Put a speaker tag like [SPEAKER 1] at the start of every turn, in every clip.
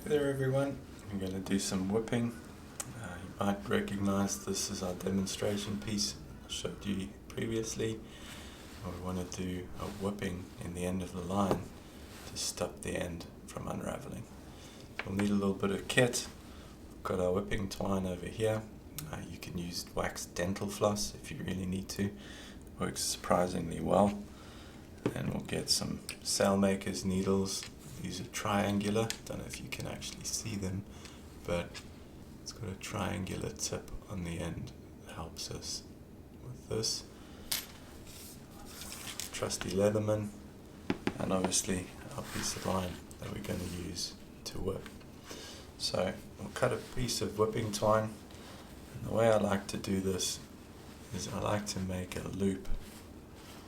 [SPEAKER 1] There everyone, I'm going to do some whipping. You might recognize this as our demonstration piece I showed you previously. We want to do a whipping in the end of the line to stop the end from unraveling. We'll need a little bit of kit. We've got our whipping twine over here. You can use wax dental floss if you really need to. It works surprisingly well. And we'll get some sailmaker's needles. These are triangular. Don't know if you can actually see them, but it's got a triangular tip on the end that helps us with this. Trusty Leatherman, and obviously our piece of line that we're going to use to whip. So we'll cut a piece of whipping twine, and the way I like to do this is I like to make a loop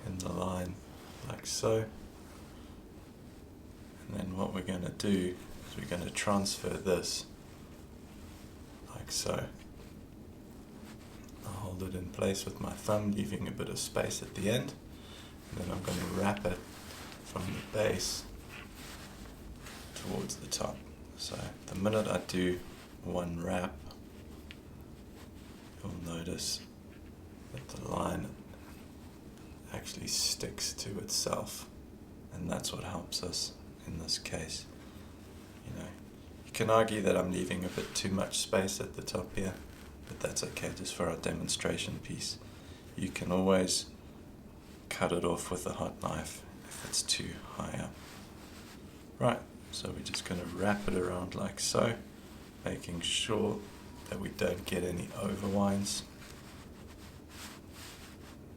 [SPEAKER 1] in the line like so. And then what we're going to do is we're going to transfer this like so. I'll hold it in place with my thumb, leaving a bit of space at the end. And then I'm going to wrap it from the base towards the top. So the minute I do one wrap, you'll notice that the line actually sticks to itself. And that's what helps us in this case. You can argue that I'm leaving a bit too much space at the top here, but that's okay just for our demonstration piece. You can always cut it off with a hot knife if it's too high up. Right, so we're just going to wrap it around like so, making sure that we don't get any overwinds.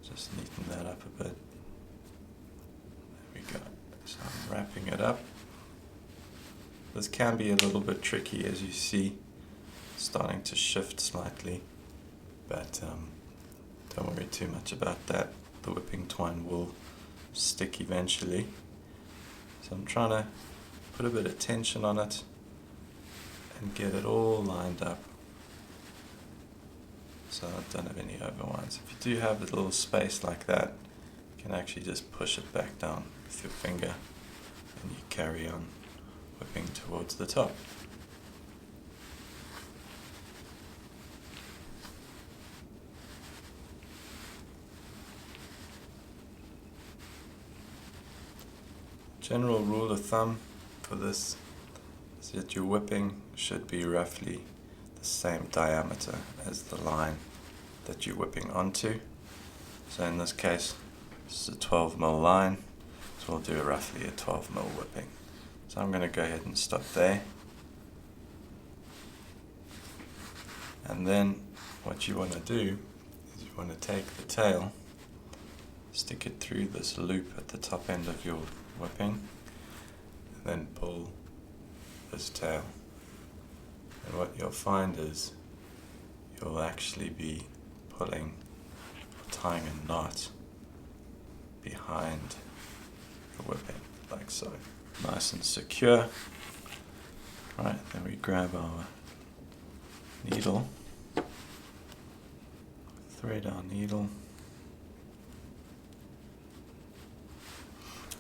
[SPEAKER 1] Just neaten that up a bit. There we go. So I'm wrapping it up. This can be a little bit tricky, as you see, starting to shift slightly, but don't worry too much about that. The whipping twine will stick eventually. So I'm trying to put a bit of tension on it and get it all lined up so I don't have any overwinds. If you do have a little space like that, you can actually just push it back down with your finger and you carry on whipping towards the top. General rule of thumb for this is that your whipping should be roughly the same diameter as the line that you're whipping onto. So in this case, this is a 12mm line, so we'll do roughly a 12mm whipping. So I'm going to go ahead and stop there. And then what you want to do is you want to take the tail, stick it through this loop at the top end of your whipping, and then pull this tail. And what you'll find is you'll actually be pulling, tying a knot behind the whipping, like so. Nice and secure. Right, then we grab our needle, thread our needle,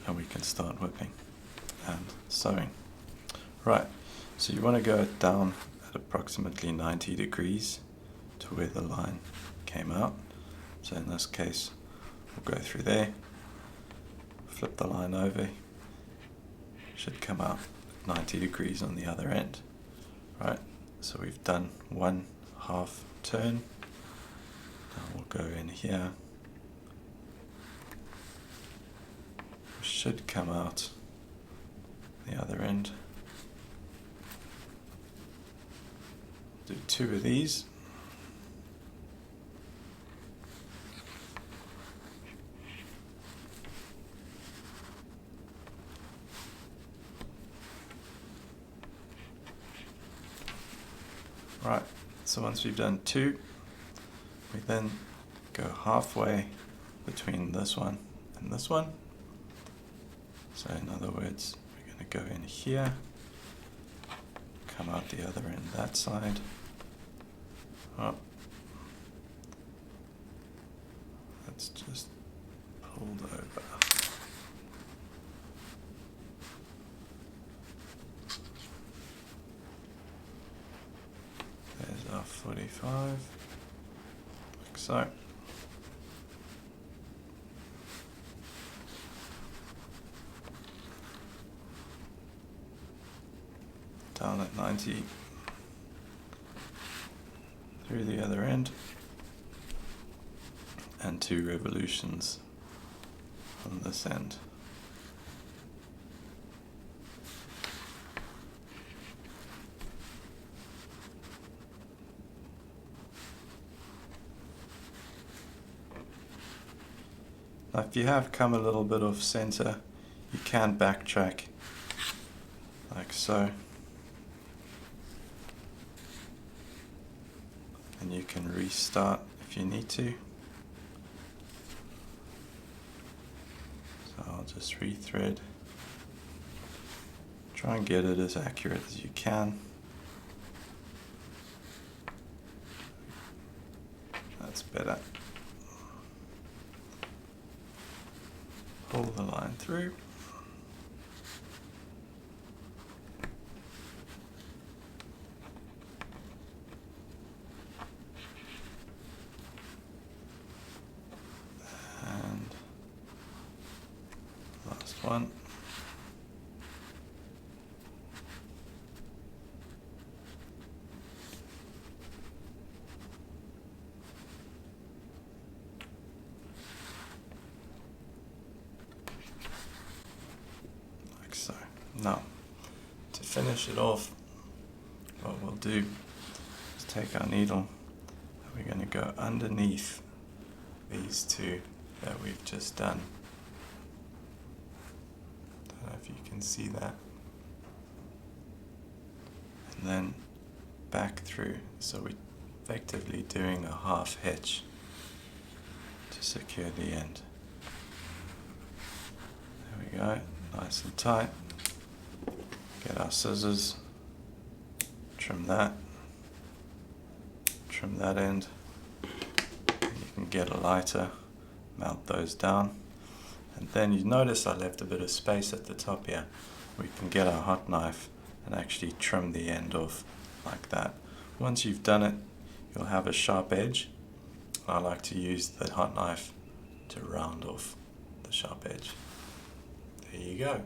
[SPEAKER 1] and we can start whipping and sewing. Right, so you want to go down at approximately 90 degrees to where the line came out. So in this case, we'll go through there, flip the line over, should come out at 90 degrees on the other end. Right, so we've done one half turn. Now we'll go in here. Should come out the other end. Do two of these. Right, so once we've done two, we then go halfway between this one and this one. So in other words, we're going to go in here, come out the other end that side. Oh, that's just pulled over. 45, like so. Down at 90, through the other end, and 2 revolutions on this end. Now if you have come a little bit off center, you can backtrack like so, and you can restart if you need to. So I'll just rethread, try and get it as accurate as you can. That's better. Pull the line through. And last one. Like so. Now, to finish it off, what we'll do is take our needle and we're going to go underneath these 2 that we've just done. Don't know if you can see that. And then back through, so we're effectively doing a half hitch to secure the end. There we go, nice and tight. Get our scissors, trim that end. You can get a lighter, melt those down, and then you notice I left a bit of space at the top here. We can get our hot knife and actually trim the end off like that. Once you've done it, you'll have a sharp edge. I like to use the hot knife to round off the sharp edge. There you go.